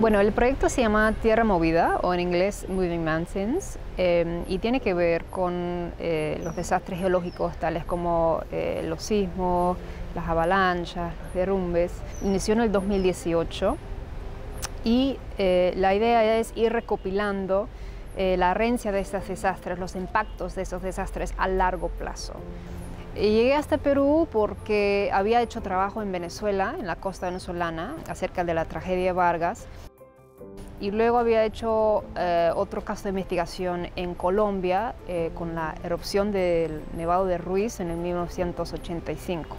Bueno, el proyecto se llama Tierra Movida, o en inglés Moving Mountains, y tiene que ver con los desastres geológicos tales como los sismos, las avalanchas, los derrumbes. Inició en el 2018 y la idea es ir recopilando la herencia de estos desastres, los impactos de esos desastres a largo plazo. Llegué hasta Perú porque había hecho trabajo en Venezuela, en la costa venezolana, acerca de la tragedia de Vargas. Y luego había hecho otro caso de investigación en Colombia con la erupción del Nevado de Ruiz en el 1985.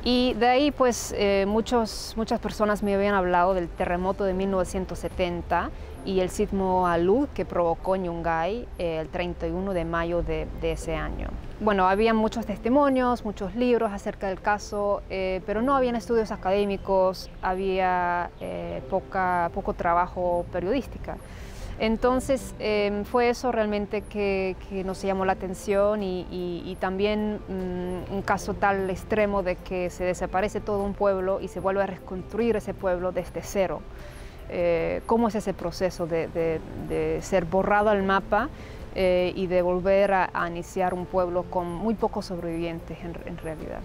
Y de ahí pues muchas personas me habían hablado del terremoto de 1970 y el sismo Alud que provocó en Yungay el 31 de mayo de ese año. Bueno, había muchos testimonios, muchos libros acerca del caso, pero no habían estudios académicos, había poco trabajo periodístico. Entonces fue eso realmente que nos llamó la atención y también un caso tal extremo de que se desaparece todo un pueblo y se vuelve a reconstruir ese pueblo desde cero. ¿Cómo es ese proceso de ser borrado al mapa y de volver a iniciar un pueblo con muy pocos sobrevivientes en realidad?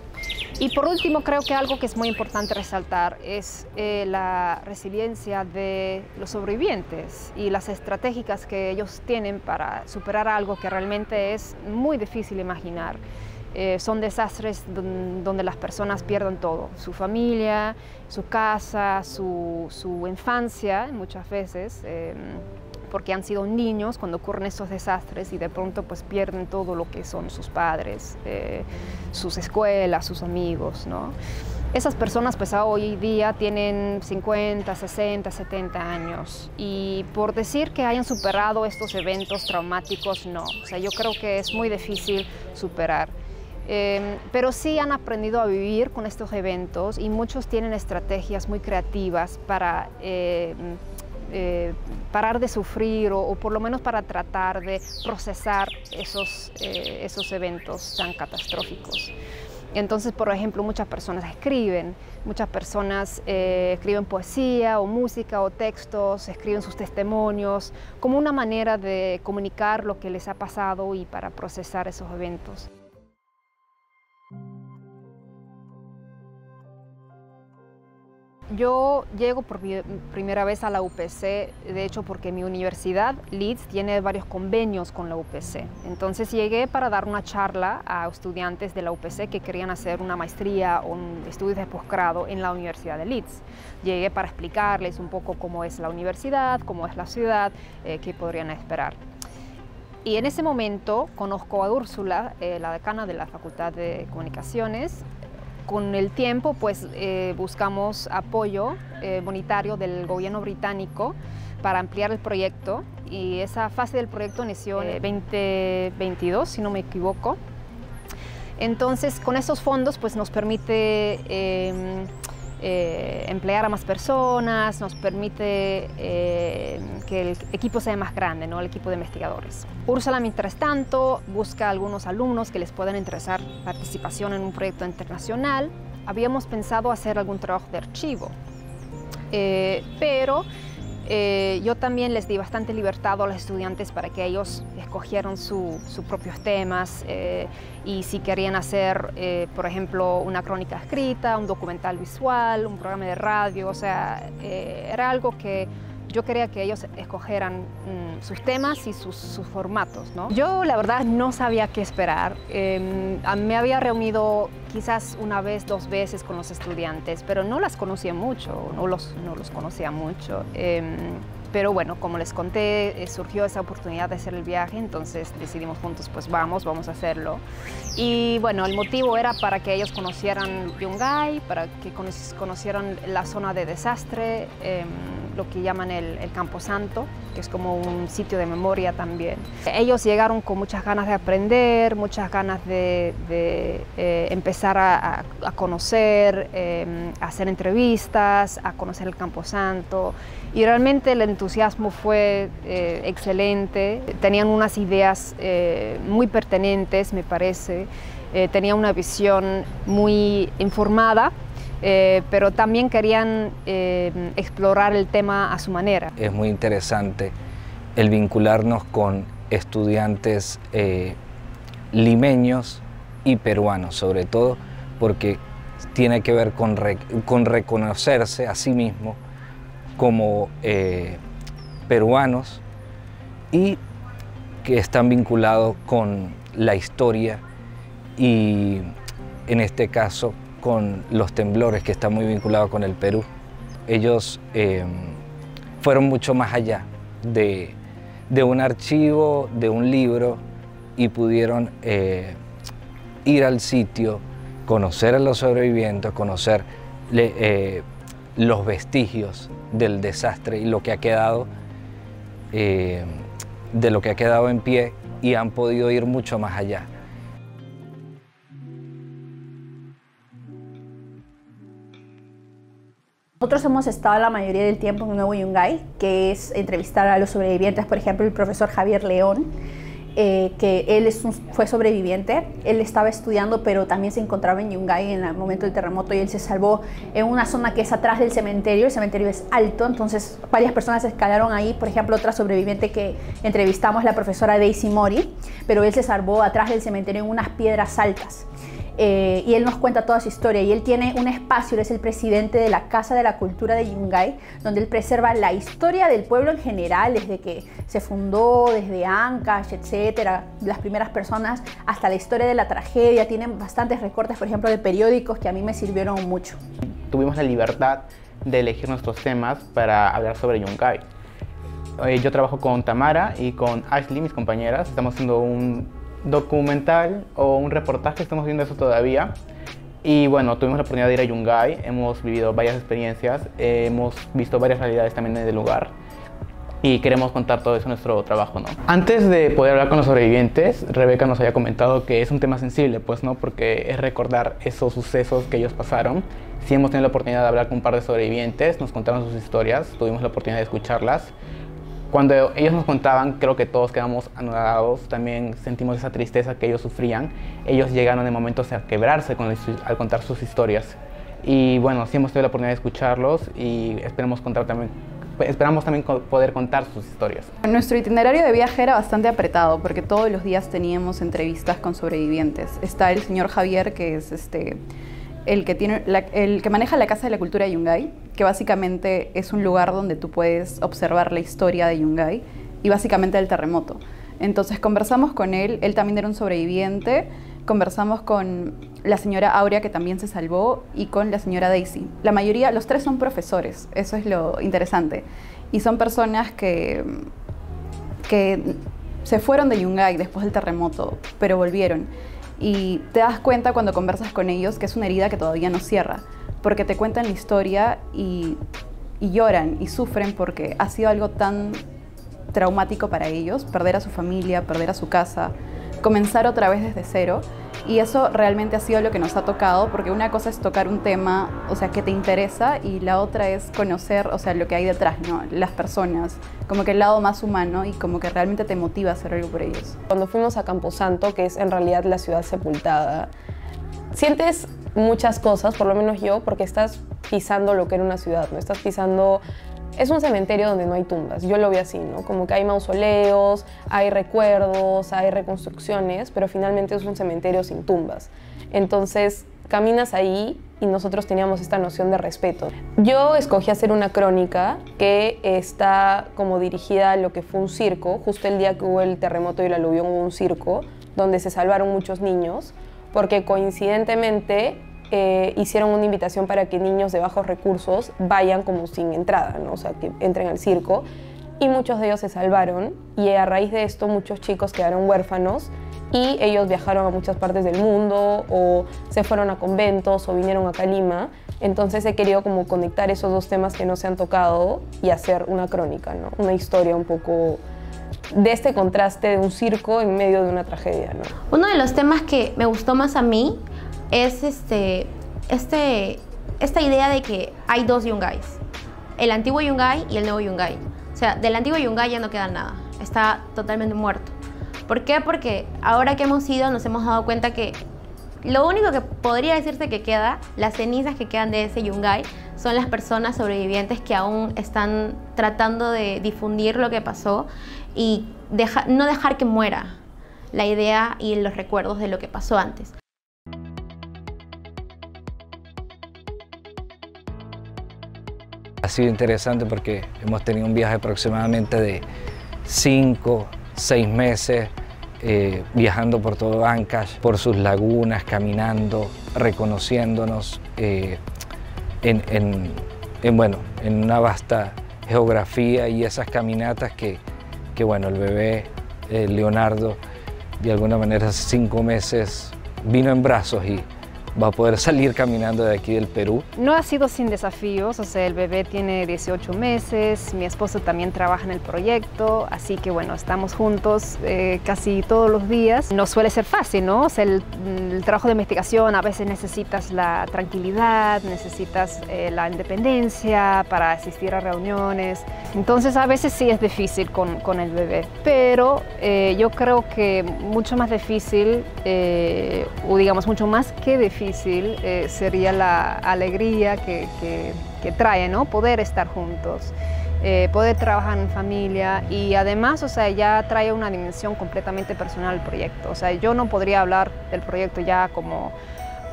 Y por último, creo que algo que es muy importante resaltar es la resiliencia de los sobrevivientes y las estrategias que ellos tienen para superar algo que realmente es muy difícil imaginar. Son desastres donde las personas pierden todo, su familia, su casa, su infancia muchas veces, porque han sido niños cuando ocurren estos desastres y de pronto pues pierden todo lo que son sus padres, sus escuelas, sus amigos, ¿no? Esas personas pues hoy día tienen 50, 60, 70 años y por decir que hayan superado estos eventos traumáticos, no. O sea, yo creo que es muy difícil superar. Pero sí han aprendido a vivir con estos eventos y muchos tienen estrategias muy creativas para parar de sufrir o por lo menos para tratar de procesar esos eventos tan catastróficos. Entonces, por ejemplo, muchas personas escriben poesía o música o textos, escriben sus testimonios como una manera de comunicar lo que les ha pasado y para procesar esos eventos. Yo llego por primera vez a la UPC, de hecho porque mi universidad, Leeds, tiene varios convenios con la UPC. Entonces llegué para dar una charla a estudiantes de la UPC que querían hacer una maestría o un estudio de posgrado en la Universidad de Leeds. Llegué para explicarles un poco cómo es la universidad, cómo es la ciudad, qué podrían esperar. Y en ese momento conozco a Úrsula, la decana de la Facultad de Comunicaciones. Con el tiempo pues buscamos apoyo monetario del gobierno británico para ampliar el proyecto y esa fase del proyecto inició en 2022, si no me equivoco. Entonces con esos fondos pues nos permite emplear a más personas, nos permite que el equipo sea más grande, ¿no? El equipo de investigadores. Úrsula, mientras tanto, busca a algunos alumnos que les puedan interesar participación en un proyecto internacional. Habíamos pensado hacer algún trabajo de archivo, pero yo también les di bastante libertad a los estudiantes para que ellos escogieran sus propios temas y si querían hacer, por ejemplo, una crónica escrita, un documental visual, un programa de radio, o sea, era algo que yo quería que ellos escogieran sus temas y sus formatos, ¿no? Yo, la verdad, no sabía qué esperar. Me había reunido quizás una vez, dos veces con los estudiantes, pero no las conocía mucho, no los conocía mucho. Pero bueno, como les conté, surgió esa oportunidad de hacer el viaje, entonces decidimos juntos, pues vamos a hacerlo. Y bueno, el motivo era para que ellos conocieran Yungay, para que conocieran la zona de desastre, lo que llaman el Camposanto, que es como un sitio de memoria también. Ellos llegaron con muchas ganas de aprender, muchas ganas de empezar a conocer, a hacer entrevistas, a conocer el Camposanto. Y realmente el entusiasmo fue excelente. Tenían unas ideas muy pertinentes, me parece. Tenían una visión muy informada pero también querían explorar el tema a su manera. Es muy interesante el vincularnos con estudiantes limeños y peruanos, sobre todo porque tiene que ver con reconocerse a sí mismo como peruanos y que están vinculados con la historia y en este caso con los temblores, que está muy vinculado con el Perú. Ellos fueron mucho más allá de un archivo, de un libro, y pudieron ir al sitio, conocer a los sobrevivientes, conocer los vestigios del desastre y lo que ha quedado, de lo que ha quedado en pie, y han podido ir mucho más allá. Nosotros hemos estado la mayoría del tiempo en Nuevo Yungay, que es entrevistar a los sobrevivientes, por ejemplo, el profesor Javier León, que él fue sobreviviente. Él estaba estudiando, pero también se encontraba en Yungay en el momento del terremoto, y él se salvó en una zona que es atrás del cementerio. El cementerio es alto, entonces varias personas escalaron ahí. Por ejemplo, otra sobreviviente que entrevistamos, la profesora Daisy Mori, pero él se salvó atrás del cementerio en unas piedras altas. Y él nos cuenta toda su historia, y él tiene un espacio, él es el presidente de la Casa de la Cultura de Yungay, donde él preserva la historia del pueblo en general, desde que se fundó, desde Ancash, etcétera, las primeras personas, hasta la historia de la tragedia. Tienen bastantes recortes, por ejemplo, de periódicos que a mí me sirvieron mucho. Tuvimos la libertad de elegir nuestros temas para hablar sobre Yungay. Yo trabajo con Tamara y con Ashley, mis compañeras. Estamos haciendo un documental o un reportaje, estamos viendo eso todavía. Y bueno, tuvimos la oportunidad de ir a Yungay, hemos vivido varias experiencias, hemos visto varias realidades también en el lugar, y queremos contar todo eso en nuestro trabajo, ¿no? Antes de poder hablar con los sobrevivientes, Rebeca nos había comentado que es un tema sensible, pues, ¿no? Porque es recordar esos sucesos que ellos pasaron. Sí hemos tenido la oportunidad de hablar con un par de sobrevivientes, nos contaron sus historias, tuvimos la oportunidad de escucharlas. Cuando ellos nos contaban, creo que todos quedamos anonadados, también sentimos esa tristeza que ellos sufrían. Ellos llegaron en momentos a quebrarse al contar sus historias. Y bueno, sí hemos tenido la oportunidad de escucharlos, y esperamos también poder contar sus historias. Nuestro itinerario de viaje era bastante apretado, porque todos los días teníamos entrevistas con sobrevivientes. Está el señor Javier, que es el que maneja la Casa de la Cultura de Yungay, que básicamente es un lugar donde tú puedes observar la historia de Yungay y básicamente del terremoto. Entonces conversamos con él también era un sobreviviente, conversamos con la señora Aurea, que también se salvó, y con la señora Daisy. La mayoría, los tres son profesores, eso es lo interesante, y son personas que se fueron de Yungay después del terremoto, pero volvieron. Y te das cuenta cuando conversas con ellos que es una herida que todavía no cierra, porque te cuentan la historia y lloran y sufren porque ha sido algo tan traumático para ellos, perder a su familia, perder a su casa, comenzar otra vez desde cero. Y eso realmente ha sido lo que nos ha tocado, porque una cosa es tocar un tema, o sea, que te interesa, y la otra es conocer, o sea, lo que hay detrás, ¿no? Las personas, como que el lado más humano, y como que realmente te motiva a hacer algo por ellos. Cuando fuimos a Camposanto, que es en realidad la ciudad sepultada, sientes muchas cosas, por lo menos yo, porque estás pisando lo que era una ciudad, ¿no? Estás pisando... Es un cementerio donde no hay tumbas, yo lo veo así, ¿no? Como que hay mausoleos, hay recuerdos, hay reconstrucciones, pero finalmente es un cementerio sin tumbas. Entonces, caminas ahí y nosotros teníamos esta noción de respeto. Yo escogí hacer una crónica que está como dirigida a lo que fue un circo. Justo el día que hubo el terremoto y el aluvión hubo un circo donde se salvaron muchos niños, porque coincidentemente hicieron una invitación para que niños de bajos recursos vayan como sin entrada, ¿no? O sea, que entren al circo, y muchos de ellos se salvaron, y a raíz de esto muchos chicos quedaron huérfanos, y ellos viajaron a muchas partes del mundo, o se fueron a conventos, o vinieron acá a Lima. Entonces he querido como conectar esos dos temas que no se han tocado y hacer una crónica, ¿no? Una historia un poco de este contraste de un circo en medio de una tragedia, ¿no? Uno de los temas que me gustó más a mí es esta idea de que hay dos Yungays, el antiguo Yungay y el nuevo Yungay. O sea, del antiguo Yungay ya no queda nada, está totalmente muerto. ¿Por qué? Porque ahora que hemos ido nos hemos dado cuenta que Lo único que podría decirse que queda, las cenizas que quedan de ese yungay, son las personas sobrevivientes que aún están tratando de difundir lo que pasó y no dejar que muera la idea y los recuerdos de lo que pasó antes. Ha sido interesante porque hemos tenido un viaje aproximadamente de 5, 6 meses, viajando por todo Ancash, por sus lagunas, caminando, reconociéndonos en una vasta geografía, y esas caminatas que bueno, el bebé Leonardo de alguna manera hace 5 meses vino en brazos y va a poder salir caminando de aquí del Perú. No ha sido sin desafíos, o sea, el bebé tiene 18 meses, mi esposo también trabaja en el proyecto, así que bueno, estamos juntos casi todos los días. No suele ser fácil, ¿no? O sea, el trabajo de investigación, a veces necesitas la tranquilidad, necesitas la independencia para asistir a reuniones, entonces a veces sí es difícil con el bebé, pero yo creo que mucho más difícil, o digamos mucho más que difícil, sería la alegría que trae, ¿no? Poder estar juntos, poder trabajar en familia, y además, o sea, ya trae una dimensión completamente personal al proyecto. O sea, yo no podría hablar del proyecto ya como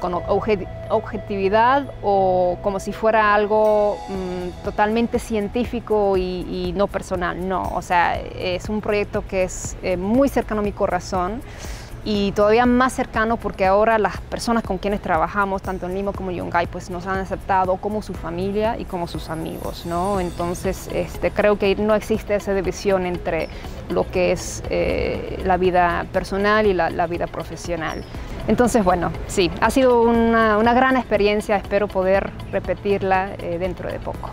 con objetividad o como si fuera algo totalmente científico y no personal, no. O sea, es un proyecto que es muy cercano a mi corazón, y todavía más cercano porque ahora las personas con quienes trabajamos, tanto en Lima como en Yungay, pues nos han aceptado como su familia y como sus amigos, ¿no? Entonces, creo que no existe esa división entre lo que es la vida personal y la vida profesional. Entonces, bueno, sí, ha sido una gran experiencia, espero poder repetirla dentro de poco.